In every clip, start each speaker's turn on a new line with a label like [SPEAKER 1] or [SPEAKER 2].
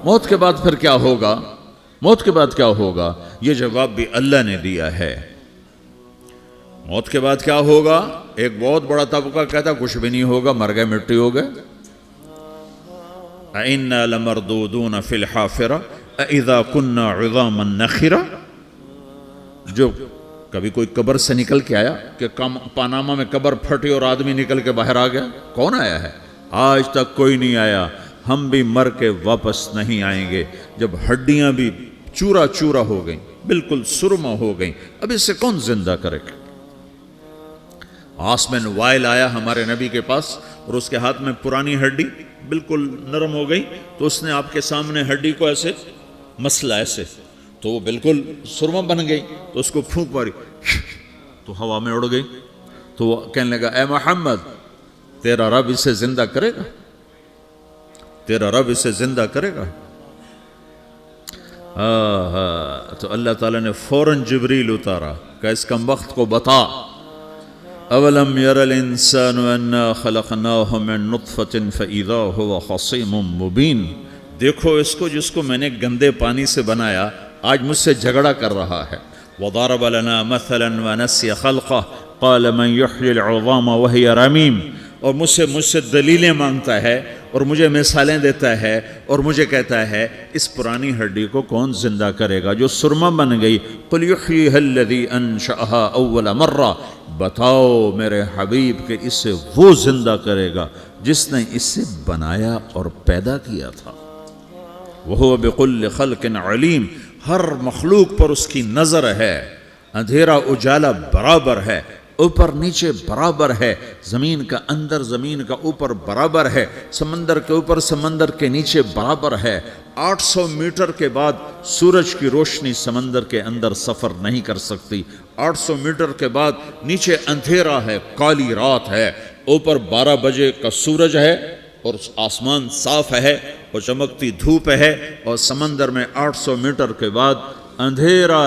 [SPEAKER 1] موت کے بعد پھر کیا ہوگا؟ موت کے بعد کیا ہوگا؟ یہ جواب بھی اللہ نے دیا ہے۔ موت کے بعد کیا ہوگا؟ ایک بہت بڑا طبقہ کہتا کچھ بھی نہیں ہوگا، مر گئے، مٹی ہو گئے۔ اِنَّا لَمَرْدُودُونَ فِي الْحَافِرَةِ اِذَا كُنَّا عِظَامًا نَخِرَةً۔ جو کبھی کوئی قبر سے نکل کے آیا کہ پاناما میں قبر پھٹی اور آدمی نکل کے باہر آ گیا؟ کون آیا ہے؟ آج تک کوئی نہیں آیا۔ ہم بھی مر کے واپس نہیں آئیں گے۔ جب ہڈیاں بھی چورا چورا ہو گئیں، بالکل سرما ہو گئیں، اب اس سے کون زندہ کرے گا؟ آسمین وائل آیا ہمارے نبی کے پاس اور اس کے ہاتھ میں پرانی ہڈی بالکل نرم ہو گئی، تو اس نے آپ کے سامنے ہڈی کو ایسے مسلا ایسے، تو وہ بالکل سرما بن گئی، تو اس کو پھونک ماری تو ہوا میں اڑ گئی۔ تو وہ کہنے لگا اے محمد، تیرا رب اسے زندہ کرے گا؟ تیرا رب اسے زندہ کرے گا؟ تو اللہ تعالیٰ نے فوراً جبریل اتارا کہ اس کم وقت کو بتا، اولم یر الانسان انا خلقناہ من نطفۃ فاذا هو خصیم مبین۔ دیکھو اس کو جس کو میں نے گندے پانی سے بنایا، آج مجھ سے جھگڑا کر رہا ہے۔ وضرب لنا مثلا ونسی خلقہ قال من یحیی العظام وہی رمیم۔ اور مجھ سے دلیلیں مانگتا ہے اور مجھے مثالیں دیتا ہے اور مجھے کہتا ہے اس پرانی ہڈی کو کون زندہ کرے گا جو سرما بن گئی؟ قل یحییھا الذی انشأھا اول مرہ۔ بتاؤ میرے حبیب کہ اسے وہ زندہ کرے گا جس نے اسے بنایا اور پیدا کیا تھا۔ وہو بکل خلق علیم۔ ہر مخلوق پر اس کی نظر ہے، اندھیرا اجالا برابر ہے، اوپر نیچے برابر ہے، زمین کا اندر زمین کا اوپر برابر ہے، سمندر کے اوپر سمندر کے نیچے برابر ہے۔ 800 میٹر کے بعد سورج کی روشنی سمندر کے اندر سفر نہیں کر سکتی۔ 800 میٹر کے بعد نیچے اندھیرا ہے، کالی رات ہے، اوپر 12 بجے کا سورج ہے اور آسمان صاف ہے اور چمکتی دھوپ ہے، اور سمندر میں 800 میٹر کے بعد اندھیرا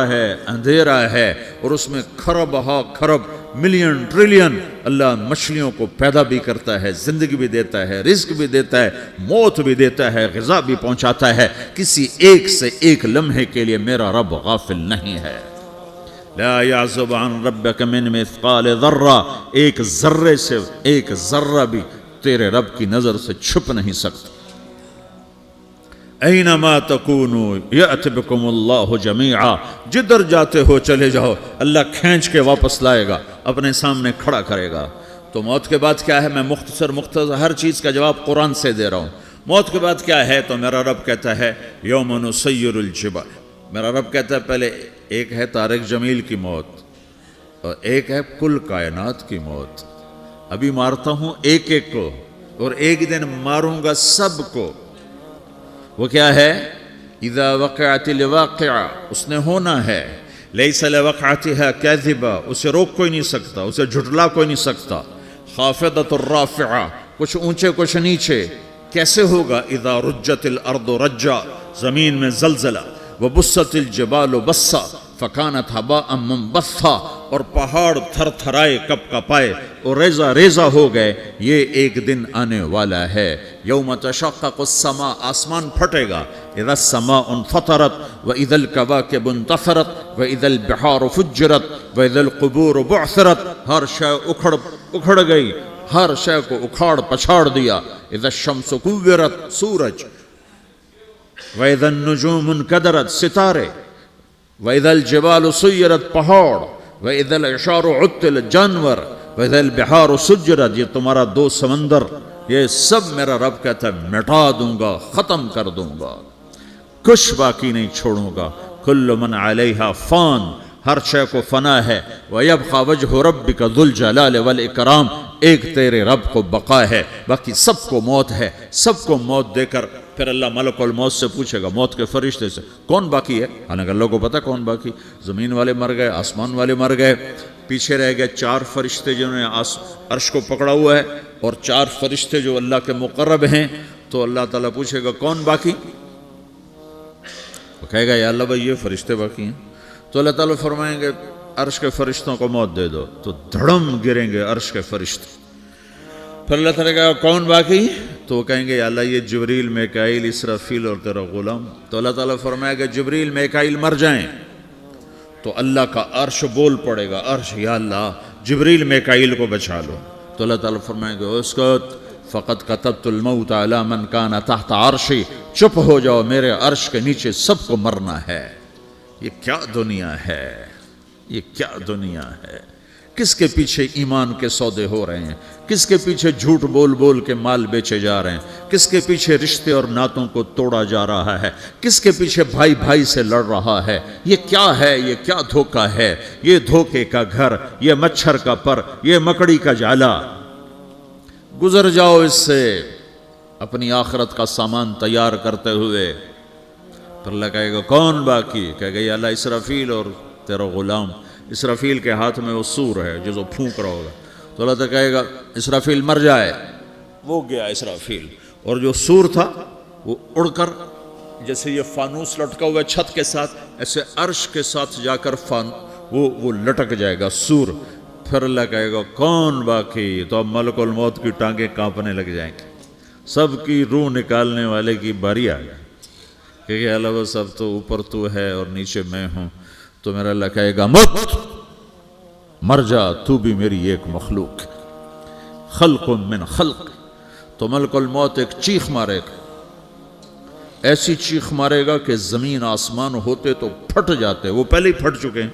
[SPEAKER 1] ہے اور اس میں کھرب ہا کھرب ملین ٹریلین اللہ مچھلیوں کو پیدا بھی کرتا ہے، زندگی بھی دیتا ہے، رزق بھی دیتا ہے، موت بھی دیتا ہے، غذا بھی پہنچاتا ہے۔ کسی ایک سے ایک لمحے کے لیے میرا رب غافل نہیں ہے۔ لا يعزب عن ربك من مثقال ذرہ، ایک ذرے سے ایک ذرہ بھی تیرے رب کی نظر سے چھپ نہیں سکتا۔ اینما تکونوا یأت بکم اللہ جمیعا، جدھر جاتے ہو چلے جاؤ، اللہ کھینچ کے واپس لائے گا، اپنے سامنے کھڑا کرے گا۔ تو موت کے بعد کیا ہے؟ میں مختصر ہر چیز کا جواب قرآن سے دے رہا ہوں۔ موت کے بعد کیا ہے؟ تو میرا رب کہتا ہے یوم نسیر الجبال۔ میرا رب کہتا ہے پہلے ایک ہے طارق جمیل کی موت اور ایک ہے کل کائنات کی موت۔ ابھی مارتا ہوں ایک ایک کو اور ایک دن ماروں گا سب کو۔ وہ کیا ہے؟ اذا وقعت الواقعہ، اس نے ہونا ہے۔ لیس لوقعتها کاذبہ، اسے روک کوئی نہیں سکتا، اسے جھٹلا کوئی نہیں سکتا۔ خافضۃ الرافعہ، کچھ اونچے کچھ نیچے۔ کیسے ہوگا؟ اذا رجت الارض رجا، زمین میں زلزلہ۔ وبست الجبال بسا فکانت ہباء منبثا، اور پہاڑ تھر تھرائے کپ کپائے اور ریزہ ریزہ ہو گئے۔ یہ ایک دن آنے والا ہے۔ یوم تشقق السماء، آسمان پھٹے گا۔ اذا السماء انفطرت واذا الکواکب انتثرت واذا البحار فجرت واذا القبور بعثرت، ہر شے اکھڑ گئی، ہر شے کو اکھاڑ پچھاڑ دیا۔ اذا الشمس کورت، سورج۔ وَإِذَا النُّجُومُ انْكَدَرَتْ، ستارے۔ وَإِذَا الْجِبَالُ سُيِّرَتْ، پہاڑ۔ وَإِذَا الْعِشَارُ عُطِّلَتْ، جانور۔ وَإِذَا الْبِحَارُ سُجِّرَتْ، یہ تمہارا دو سمندر، یہ سب میرا رب کہتا ہے مٹا دوں گا، ختم کر دوں گا، کچھ باقی نہیں چھوڑوں گا۔ كُلُّ مَنْ عَلَيْهَا فان، ہر شے کو فنا ہے۔ وَيَبْقَى وَجْهُ رَبِّكَ ذُو الْجَلَالِ وَالْإِكْرَامِ، ایک تیرے رب کو بقا ہے، باقی سب کو موت ہے۔ سب کو موت دے کر پھر اللہ ملک الموت سے پوچھے گا، موت کے فرشتے سے، کون باقی ہے؟ حالانکہ اللہ کو پتہ کون باقی۔ زمین والے مر گئے، آسمان والے مر گئے، پیچھے رہ گئے 4 فرشتے جنہوں نے عرش کو پکڑا ہوا ہے، اور 4 فرشتے جو اللہ کے مقرب ہیں۔ تو اللہ تعالیٰ پوچھے گا کون باقی؟ وہ کہے گا یا اللہ بھائی یہ فرشتے باقی ہیں۔ تو اللہ تعالیٰ فرمائیں گے عرش کے فرشتوں کو موت دے دو، تو دھڑم گریں گے عرش کے فرشتے۔ پھر اللہ تعالیٰ کہا کون باقی؟ تو وہ کہیں گے یا اللہ یہ جبریل میکائیل اسرافیل اور تیرا غلام. تو اللہ تعالیٰ فرمائے گا جبریل میکائیل مر جائیں تو اللہ کا عرش بول پڑے گا, عرش یا اللہ جبریل میکائیل کو بچا لو. تو اللہ تعالیٰ فرمائے گا اسکت فقط کتبت الموت علی من کان تحت عرشی, چپ ہو جاؤ میرے عرش کے نیچے سب کو مرنا ہے. یہ کیا دنیا ہے, یہ کیا دنیا ہے. کس کے پیچھے ایمان کے سودے ہو رہے ہیں, کس کے پیچھے جھوٹ بول بول کے مال بیچے جا رہے ہیں, کس کے پیچھے رشتے اور ناتوں کو توڑا جا رہا ہے, کس کے پیچھے بھائی بھائی سے لڑ رہا ہے. یہ کیا ہے, یہ کیا دھوکہ ہے, یہ دھوکے کا گھر, یہ مچھر کا پر, یہ مکڑی کا جالا. گزر جاؤ اس سے اپنی آخرت کا سامان تیار کرتے ہوئے. پھر اللہ کہے گا کون باقی, کہے گا یا اللہ اسرافیل اور تیرا غلام. اسرافیل کے ہاتھ میں وہ سور ہے جو پھونک رہا ہوگا. تو اللہ تعالیٰ کہے گا اسرافیل مر جائے, وہ گیا اسرافیل, اور جو سور تھا وہ اڑ کر جیسے یہ فانوس لٹکا ہوا ہے چھت کے ساتھ, ایسے عرش کے ساتھ جا کر وہ لٹک جائے گا سور. پھر اللہ کہے گا کون باقی, تو اب ملک الموت کی ٹانگیں کانپنے لگ جائیں گی, سب کی روح نکالنے والے کی باری آ گئی, کہ اللہ وہ سب تو اوپر تو ہے اور نیچے میں ہوں. تو میرا اللہ کہے گا مت, مر جا, تو بھی میری ایک مخلوق, خلق من خلق. تو ملک الموت ایک چیخ مارے گا, ایسی چیخ مارے گا کہ زمین آسمان ہوتے تو پھٹ جاتے, وہ پہلے ہی پھٹ چکے ہیں.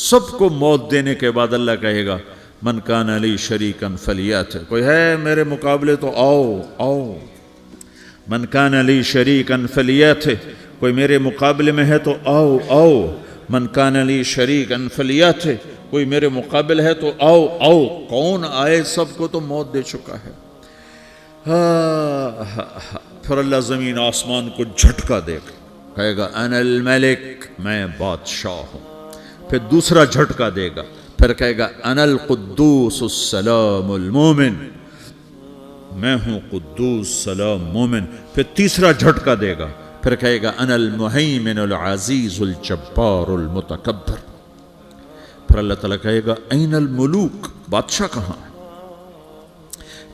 [SPEAKER 1] سب کو موت دینے کے بعد اللہ کہے گا من کان لی شریکا فلیات, کوئی ہے میرے مقابلے تو آؤ آؤ. من کان لی شریکا فلیات, کوئی میرے مقابلے میں ہے تو آؤ آؤ. من کان لی شریکا فلیات, کوئی میرے مقابل ہے تو آؤ آؤ. کون آئے, سب کو تو موت دے چکا ہے. پھر اللہ زمین آسمان کو جھٹکا دے گا, کہے گا انا الملک, میں بادشاہ ہوں. پھر دوسرا جھٹکا دے گا, پھر کہے گا انا القدوس السلام المومن, میں ہوں قدوس سلام مومن. پھر تیسرا جھٹکا دے گا, پھر کہے گا انا المہیمن العزیز الجبار المتکبر. پھر اللہ تعالیٰ کہے گا این الملوک, بادشاہ کہاں ہے؟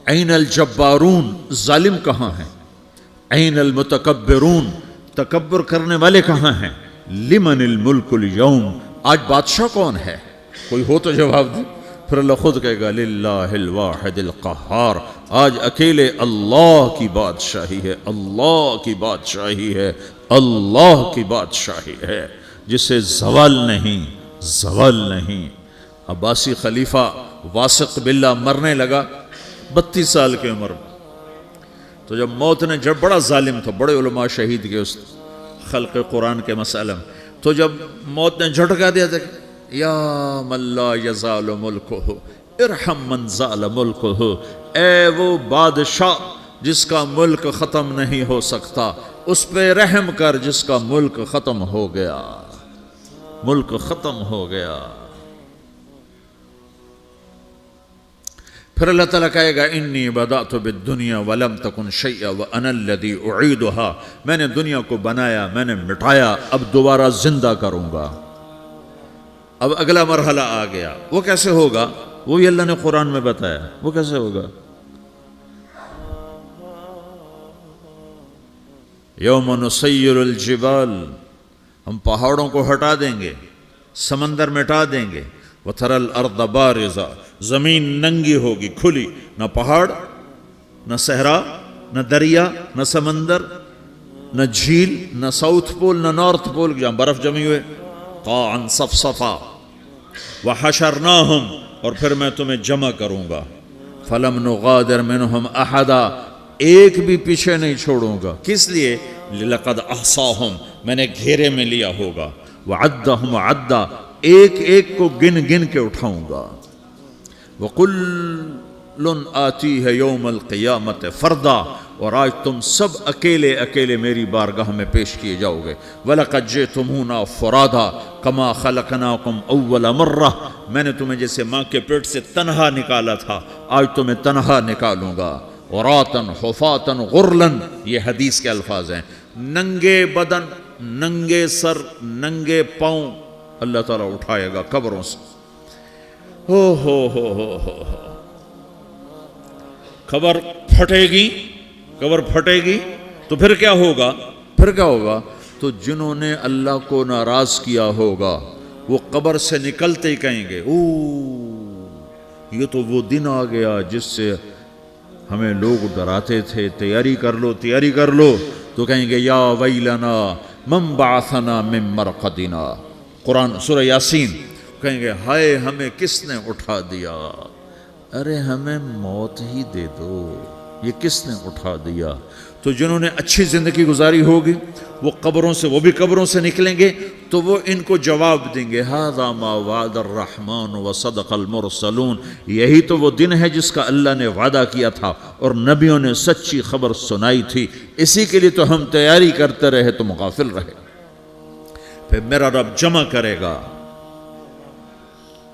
[SPEAKER 1] این الجبارون, ظالم کہاں ہیں؟ این المتکبرون, تکبر کرنے والے کہاں ہیں؟ لمن الملک اليوم, آج بادشاہ کون ہے؟ کوئی ہو تو جواب دے. پھر اللہ خود کہے گا للہ الواحد القہار, آج اکیلے اللہ کی بادشاہی ہے, اللہ کی بادشاہی ہے, اللہ کی بادشاہی ہے, جسے زوال نہیں, زوال نہیں. عباسی خلیفہ واثق باللہ مرنے لگا 32 سال کی عمر میں. تو جب موت نے, جب بڑا ظالم تھا, بڑے علماء شہید کے اس خلق قرآن کے مسئلہ میں, تو جب موت نے جھٹکا دیا تھا یا من لا یزال ملکہ ارحم من زال ملکہ, اے وہ بادشاہ جس کا ملک ختم نہیں ہو سکتا, اس پہ رحم کر جس کا ملک ختم ہو گیا, ملک ختم ہو گیا. پھر اللہ تعالیٰ کہے گا انی بدأت بالدنیا ولم تکن شیئا وانا الذی اعیدہا, میں نے دنیا کو بنایا, میں نے مٹایا, اب دوبارہ زندہ کروں گا. اب اگلا مرحلہ آ گیا, وہ کیسے ہوگا؟ وہ بھی اللہ نے قرآن میں بتایا. وہ کیسے ہوگا؟ یوم نسیر الجبال, ہم پہاڑوں کو ہٹا دیں گے, سمندر مٹا دیں گے. وتری الارض بارزہ, زمین ننگی ہوگی, کھلی, نہ پہاڑ, نہ صحرا, نہ دریا, نہ سمندر, نہ جھیل, نہ ساؤتھ پول, نہ نارتھ پول جہاں برف جمی ہوئے. قاعا صفصفا وحشرناہم, اور پھر میں تمہیں جمع کروں گا. فلم نغادر منہم احدا, ایک بھی پیچھے نہیں چھوڑوں گا. کس لیے؟ لقد احصاہم, میں نے گھیرے میں لیا ہوگا. وعدہم عدا, ایک ایک کو گن گن کے اٹھاؤں گا. وَقُلٌ آتِيهَ يَوْمَ الْقِيَامَةِ فَرْدًا, اور آج تم سب اکیلے اکیلے میری بارگاہ میں پیش کیے جاؤ گے. وَلَقَدْ جِئْتُمُونَا فُرَادًا كَمَا خَلَقْنَاكُمْ أَوَّلَ مَرَّةٍ, میں نے تمہیں جیسے ماں کے پیٹ سے تنہا نکالا تھا, آج تمہیں تنہا نکالوں گا. عُرَاةً حُفَاةً غُرْلًا, یہ حدیث کے الفاظ ہیں. ننگے بدن, ننگے سر, ننگے پاؤں اللہ تعالیٰ اٹھائے گا قبروں سے. ہو. خبر پھٹے گی، قبر پھٹے گی تو پھر کیا ہوگا؟ تو جنہوں نے اللہ کو ناراض کیا ہوگا وہ قبر سے نکلتے ہی کہیں گے یہ تو وہ دن آ گیا جس سے ہمیں لوگ ڈراتے تھے، تیاری کر لو، تو کہیں گے یا ویلنا من بعثنا من مرقدنا، قرآن سورہ یاسین، کہیں گے ہائے ہمیں کس نے اٹھا دیا، ارے ہمیں موت ہی دے دو، یہ کس نے اٹھا دیا؟ تو جنہوں نے اچھی زندگی گزاری ہوگی وہ بھی قبروں سے نکلیں گے تو وہ ان کو جواب دیں گے ھذا ما وعد الرحمن وصدق المرسلون، یہی تو وہ دن ہے جس کا اللہ نے وعدہ کیا تھا اور نبیوں نے سچی خبر سنائی تھی، اسی کے لیے تو ہم تیاری کرتے رہے تم غافل رہے۔ پھر میرا رب جمع کرے گا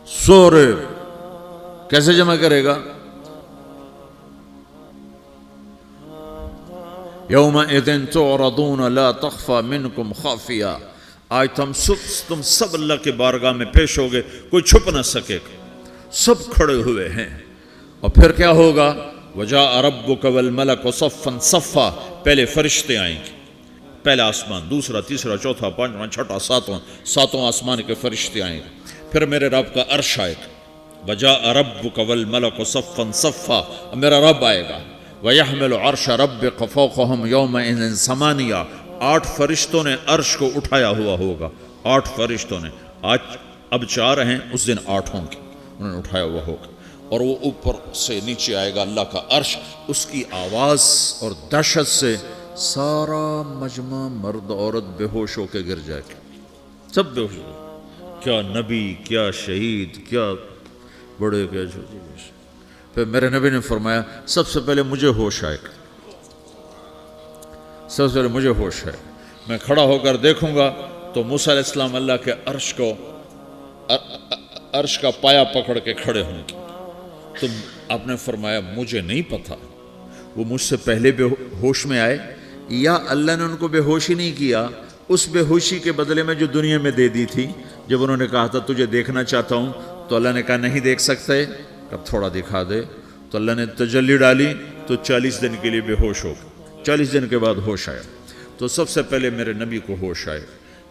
[SPEAKER 1] سورے، کیسے جمع کرے گا؟ یومئذ تعرضون لا تخفى منکم خافیہ، آج تم سب اللہ کے بارگاہ میں پیش ہوگے، کوئی چھپ نہ سکے گا، سب کھڑے ہوئے ہیں۔ اور پھر کیا ہوگا؟ وجاء ربک والملک صفا صفا، پہلے فرشتے آئیں گے، پہلا آسمان، دوسرا، تیسرا، چوتھا، پانچواں، چھٹا، ساتواں آسمان کے فرشتے آئیں گے، پھر میرے رب کا عرش آئے گا، وجاء ربک والملک صفا صفا، میرا رب آئے گا، وَيَحْمِلُ عَرْشَ رَبِّكَ فَوْقَهُمْ يَوْمَئِذٍ ثَمَانِيَةٌ، 8 فرشتوں نے عرش کو اٹھایا ہوا ہوگا، 8 فرشتوں نے، اب 4 ہیں، اس دن 8 ہوں گے، انہوں نے اٹھایا ہوا ہوگا، اور وہ اوپر سے نیچے آئے گا اللہ کا عرش، اس کی آواز اور دہشت سے سارا مجمع مرد عورت بے ہوش ہو کے گر جائے گا، سب بے ہوش ہو گئے، کیا نبی، کیا شہید، کیا بڑے، کیا چھوٹے۔ پھر میرے نبی نے فرمایا سب سے پہلے مجھے ہوش آئے گا، سب سے پہلے مجھے ہوش ہے، میں کھڑا ہو کر دیکھوں گا تو موسیٰ علیہ السلام اللہ کے عرش کا پایا پکڑ کے کھڑے ہوں گے، تو آپ نے فرمایا مجھے نہیں پتا وہ مجھ سے پہلے بے ہوش میں آئے یا اللہ نے ان کو بے ہوش ہی نہیں کیا، اس بے ہوشی کے بدلے میں جو دنیا میں دے دی تھی، جب انہوں نے کہا تھا تجھے دیکھنا چاہتا ہوں تو اللہ نے کہا نہیں دیکھ سکتے، اب تھوڑا دکھا دے، تو اللہ نے تجلی ڈالی تو 40 دن کے لیے بے ہوش ہو گئے، 40 دن کے بعد ہوش آیا، تو سب سے پہلے میرے نبی کو ہوش آئے،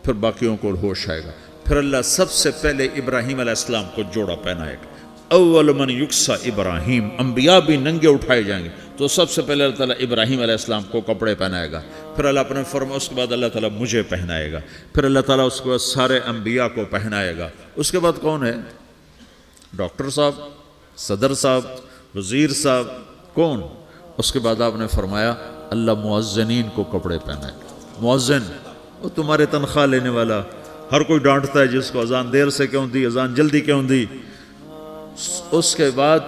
[SPEAKER 1] پھر باقیوں کو ہوش آئے گا، پھر اللہ سب سے پہلے ابراہیم علیہ السلام کو جوڑا پہنائے گا، اول من یکسا ابراہیم، انبیاء بھی ننگے اٹھائے جائیں گے، تو سب سے پہلے اللہ تعالیٰ ابراہیم علیہ السلام کو کپڑے پہنائے گا، پھر اللہ اپنے فرما، اس کے بعد اللہ تعالیٰ مجھے پہنائے گا، پھر اللہ تعالیٰ اس کے بعد سارے انبیاء کو پہنائے گا، اس کے بعد کون ہے؟ ڈاکٹر صاحب، صدر صاحب، وزیر صاحب، کون؟ اس کے بعد آپ نے فرمایا اللہ مؤذنین کو کپڑے پہنائے گا، مؤذن وہ تمہارے تنخواہ لینے والا، ہر کوئی ڈانٹتا ہے جس کو اذان دیر سے کیوں دی، اذان جلدی کیوں دی، اس کے بعد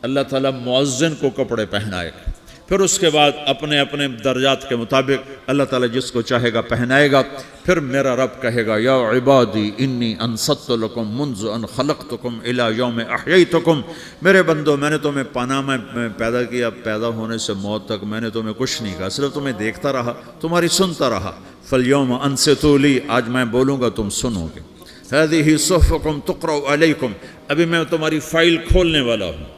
[SPEAKER 1] اللہ تعالیٰ مؤذن کو کپڑے پہنائے گا، پھر اس کے بعد اپنے اپنے درجات کے مطابق اللہ تعالیٰ جس کو چاہے گا پہنائے گا، پھر میرا رب کہے گا یا عبادی انی انصت لکم منذ ان خلقتکم الی یوم احییتکم، میرے بندو میں نے تمہیں پناہ میں پیدا کیا، پیدا ہونے سے موت تک میں نے تمہیں کچھ نہیں کہا، صرف تمہیں دیکھتا رہا، تمہاری سنتا رہا، فالیوم انصتوا لی، آج میں بولوں گا تم سنو گے، ہذہ صحفکم تقرأ علیکم، ابھی میں تمہاری فائل کھولنے والا ہوں،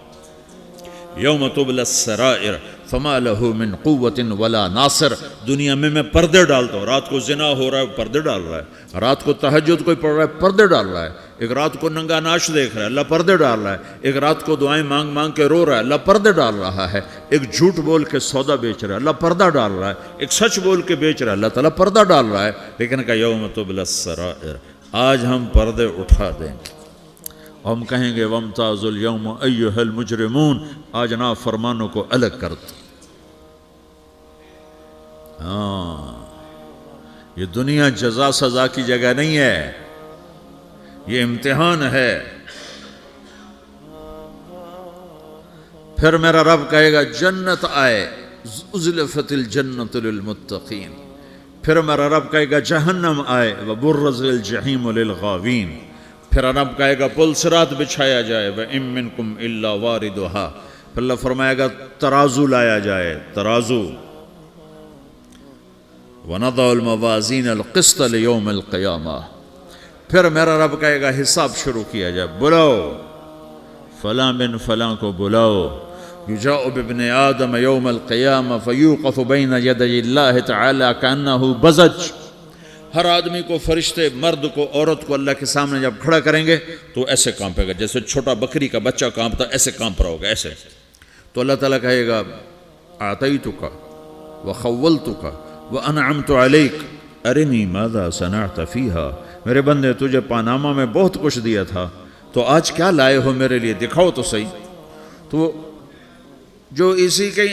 [SPEAKER 1] یوم تبلی السرائر فما لہ من قوت ولا ناصر، دنیا میں پردے ڈالتا ہوں، رات کو زنا ہو رہا ہے پردے ڈال رہا ہے، رات کو تہجد کوئی پڑھ رہا ہے پردے ڈال رہا ہے، ایک رات کو ننگا ناچ دیکھ رہا ہے اللہ پردے ڈال رہا ہے، ایک رات کو دعائیں مانگ مانگ کے رو رہا ہے اللہ پردے ڈال رہا ہے، ایک جھوٹ بول کے سودا بیچ رہا ہے اللہ پردہ ڈال رہا ہے، ایک سچ بول کے بیچ رہا ہے اللہ تعالیٰ پردہ ڈال رہا ہے، لیکن کہ یوم تبلی السرائر، آج ہم پردے اٹھا دیں گے، ہم کہیں گے وامتازوا اليوم ایھا المجرمون، آج نافرمانوں کو الگ کر دو۔ یہ دنیا جزا سزا کی جگہ نہیں ہے، یہ امتحان ہے۔ پھر میرا رب کہے گا جنت آئے، ازلفت الجنت للمتقین، پھر میرا رب کہے گا جہنم آئے، وبرز الجحیم للغاوین، پھر رب کہے گا پل صراط بچھایا جائے، وَإِن مِّنكُمْ إِلَّا وَارِدُهَا، پھر اللہ فرمائے گا ترازو لایا جائے، ترازو، وَنَضَعُ الْمَوَازِينَ الْقِسْطَ لِيَوْمِ الْقِيَامَةِ، پھر میرا رب کہے گا حساب شروع کیا جائے، بلاؤ فلاں بن فلاں کو بلاؤ، یجاء بابن آدم یوم القیامہ فیوقف بین یدی اللہ تعالی کأنہ بزج، ہر آدمی کو، فرشتے، مرد کو، عورت کو اللہ کے سامنے جب کھڑا کریں گے تو ایسے کانپے گا جیسے چھوٹا بکری کا بچہ کانپتا، ایسے کانپ رہا ہوگا ایسے. تو اللہ تعالیٰ کہے گا اعطیتک وخولتک وانعمت علیک ارنی ماذا صنعت فیہا، میرے بندے تجھے پاناما میں بہت کچھ دیا تھا، تو آج کیا لائے ہو میرے لیے، دکھاؤ تو صحیح. تو جو اسی کے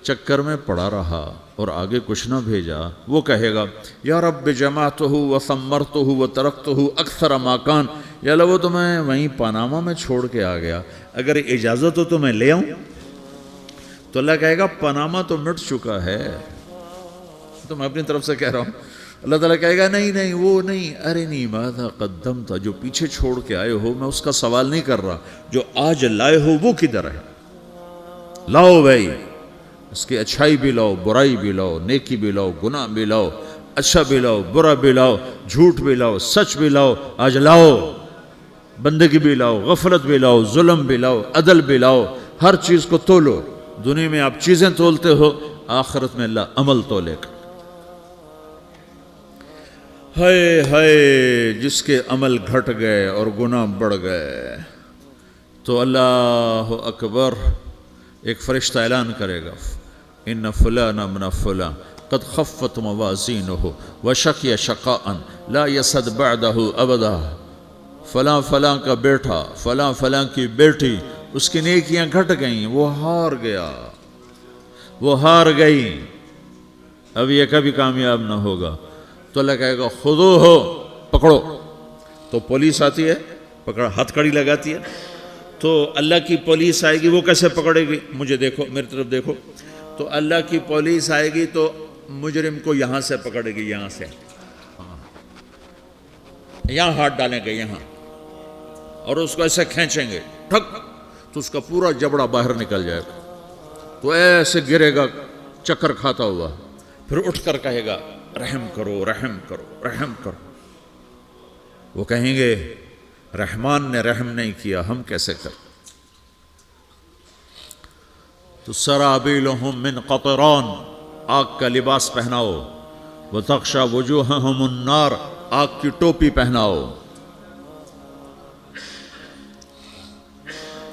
[SPEAKER 1] چکر میں پڑا رہا اور آگے کچھ نہ بھیجا، وہ کہے گا یا رب جمعتہ وثمرتہ وترکتہ اکثر ما کان، یا اللہ وہ تو میں وہیں پاناما میں چھوڑ کے آ گیا، اگر اجازت ہو تو میں لے آؤں. تو اللہ کہے گا پاناما تو مٹ چکا ہے، تو میں اپنی طرف سے کہہ رہا ہوں. اللہ تعالیٰ کہے گا نہیں نہیں وہ نہیں، ارنی ماذا قدمت، جو پیچھے چھوڑ کے آئے ہو میں اس کا سوال نہیں کر رہا، جو آج لائے ہو وہ کدھر ہے، لاؤ بھائی، اس کی اچھائی بھی لاؤ، برائی بھی لاؤ، نیکی بھی لاؤ، گناہ بھی لاؤ، اچھا بھی لاؤ، برا بھی لاؤ، جھوٹ بھی لاؤ، سچ بھی لاؤ، آج لاؤ، بندگی بھی لاؤ، غفلت بھی لاؤ، ظلم بھی لاؤ، عدل بھی لاؤ، ہر چیز کو تولو. دنیا میں آپ چیزیں تولتے ہو، آخرت میں اللہ عمل تولے گا. ہائے ہائے جس کے عمل گھٹ گئے اور گناہ بڑھ گئے، تو اللہ اکبر، ایک فرشتہ اعلان کرے گا ان فلان من فلان قد خفت موازینہ وشقی شقاء لا یسد بعدہ ابدا، فلاں فلاں کا بیٹا، فلاں فلاں کی بیٹی، اس کی نیکیاں گھٹ گئیں، وہ ہار گیا، وہ ہار گئی، اب یہ کبھی کامیاب نہ ہوگا. تو اللہ کہے گا خودو ہو، پکڑو. تو پولیس آتی ہے، پکڑا، ہتھ کڑی لگاتی ہے. تو اللہ کی پولیس آئے گی، وہ کیسے پکڑے گی، مجھے دیکھو، میری طرف دیکھو. تو اللہ کی پولیس آئے گی تو مجرم کو یہاں سے پکڑے گی، یہاں سے، یہاں ہاتھ ڈالیں گے یہاں، اور اس کو ایسے کھینچیں گے ٹھک، تو اس کا پورا جبڑا باہر نکل جائے گا. تو ایسے گرے گا چکر کھاتا ہوا، پھر اٹھ کر کہے گا رحم کرو، رحم کرو، رحم کرو. وہ کہیں گے رحمان نے رحم نہیں کیا، ہم کیسے کر. تو سرابیلہم من قطران، آگ کا لباس پہناؤ، وتغشا وجوہہم النار، آگ کی ٹوپی پہناؤ.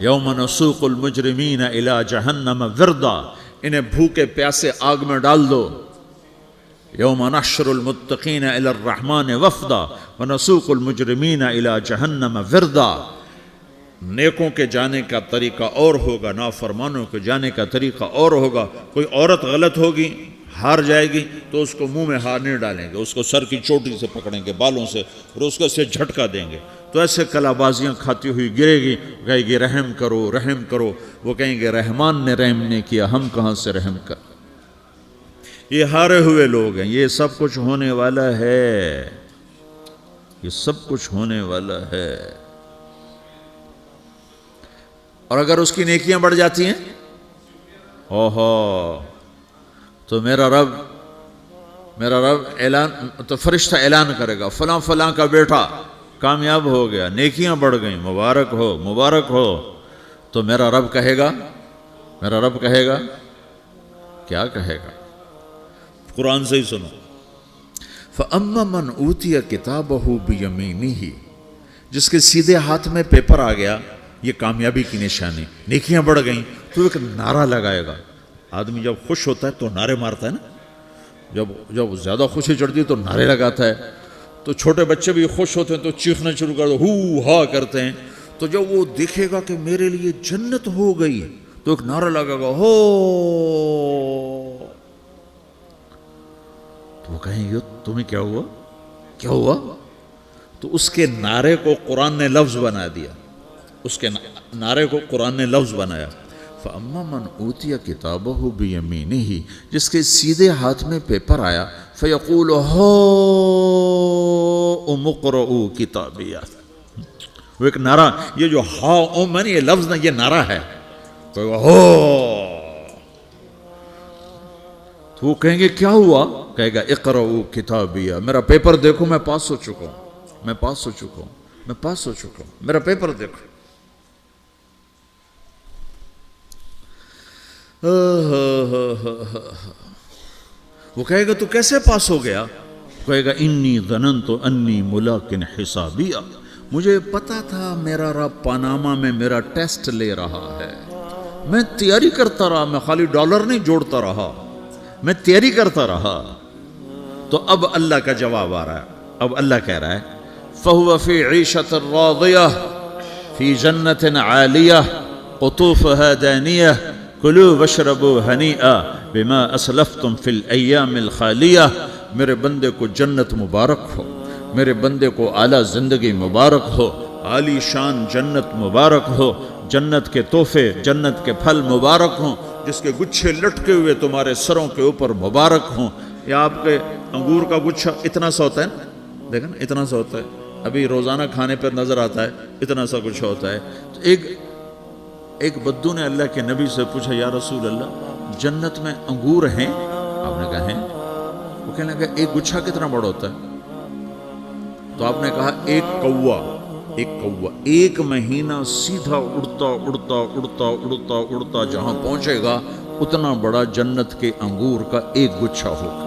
[SPEAKER 1] یوم نسوق المجرمین الی جہنم وردا، انہیں بھوکے پیاسے آگ میں ڈال دو. یوم نحشر المتقین الی الرحمن وفدا ونسوق المجرمین الی جہنم وردا. نیکوں کے جانے کا طریقہ اور ہوگا، نافرمانوں کے جانے کا طریقہ اور ہوگا. کوئی عورت غلط ہوگی، ہار جائے گی، تو اس کو منہ میں ہار نہیں ڈالیں گے، اس کو سر کی چوٹی سے پکڑیں گے، بالوں سے، اور اس کو اسے جھٹکا دیں گے. تو ایسے کلا بازیاں کھاتی ہوئی گرے گی، کہے گی رحم کرو، رحم کرو. وہ کہیں گے رحمان نے رحم نہیں کیا، ہم کہاں سے رحم کر. یہ ہارے ہوئے لوگ ہیں. یہ سب کچھ ہونے والا ہے، یہ سب کچھ ہونے والا ہے. اور اگر اس کی نیکیاں بڑھ جاتی ہیں، اوہو، تو میرا رب اعلان، تو فرشتہ اعلان کرے گا فلاں فلاں کا بیٹا کامیاب ہو گیا، نیکیاں بڑھ گئیں، مبارک ہو، مبارک ہو. تو میرا رب کہے گا کیا کہے گا، قرآن سے ہی سنو. فَأَمَّا مَنْ أُوتِيَ كِتَابَهُ بِيَمِينِهِ، جس کے سیدھے ہاتھ میں پیپر آ گیا، یہ کامیابی کی نشانی، نیکیاں بڑھ گئیں. تو ایک نعرہ لگائے گا. آدمی جب خوش ہوتا ہے تو نعرے مارتا ہے نا، جب زیادہ خوشی چڑھتی ہے تو نعرے لگاتا ہے. تو چھوٹے بچے بھی خوش ہوتے ہیں تو چیخنا شروع کر دو، ہو ہا کرتے ہیں. تو جب وہ دیکھے گا کہ میرے لیے جنت ہو گئی، تو ایک نعرہ لگے گا، ہو. تو وہ کہیں گے تمہیں کیا ہوا، کیا ہوا. تو اس کے نعرے کو قرآن نے لفظ بنا دیا، اس کے نعرے کو قرآن نے لفظ بنایا. فَأَمَّا مَنْ أُوتِيَ كِتَابَهُ بِيَمِينِهِ، جس کے سیدھے ہاتھ میں پیپر آیا، فَيَقُولُ هَاؤْمُ اقْرَءُوا كِتَابِيَهْ. وہ ایک نعرہ، یہ جو ہاؤم ہے نا، یہ لفظ نہ، یہ نعرہ ہے. تو وہ کہیں گے کیا ہوا، کہے گا اقرؤوا کتابیہ، میرا پیپر دیکھو، میں پاس ہو چکا ہوں، میں پاس ہو چکا ہوں، میں پاس ہو چکا ہوں، میرا پیپر دیکھو. وہ کہے گا تو کیسے پاس ہو گیا؟ کہے گا انی ظننت انی ملاقن حسابیہ، مجھے پتا تھا میرا رب پاناما میں میرا ٹیسٹ لے رہا ہے، میں تیاری کرتا رہا، میں خالی ڈالر نہیں جوڑتا رہا، میں تیاری کرتا رہا۔ تو اب اللہ کا جواب آ رہا ہے، اب اللہ کہہ رہا ہے فَهُوَ فِي عِيشَةٍ رَاضِيَةٍ فِي جَنَّةٍ عَالِيَةٍ قُطُوفُهَا دَانِيَةٌ كُلُوا وَاشْرَبُوا هَنِيئًا بِمَا أَسْلَفْتُمْ فِي الْأَيَّامِ الْخَالِيَةِ، میرے بندے کو جنت مبارک ہو، میرے بندے کو اعلیٰ زندگی مبارک ہو، عالی شان جنت مبارک ہو، جنت کے تحفے، جنت کے پھل مبارک ہوں، جس کے گچھے لٹکے ہوئے تمہارے سروں کے اوپر مبارک ہوں۔ یا آپ کے انگور کا گچھا اتنا سا ہوتا ہے نا، دیکھیں نا اتنا سا ہوتا ہے، ابھی روزانہ کھانے پر نظر آتا ہے، اتنا سا گچھا ہوتا ہے۔ تو ایک بدو نے اللہ کے نبی سے پوچھا یا رسول اللہ جنت میں انگور ہیں؟ آپ نے کہا ہیں۔ وہ کہنے لگا ایک گچھا کتنا بڑا ہوتا ہے؟ تو آپ نے کہا ایک کوا ایک مہینہ سیدھا اڑتا اڑتا اڑتا اڑتا اڑتا جہاں پہنچے گا اتنا بڑا جنت کے انگور کا ایک گچھا ہوگا۔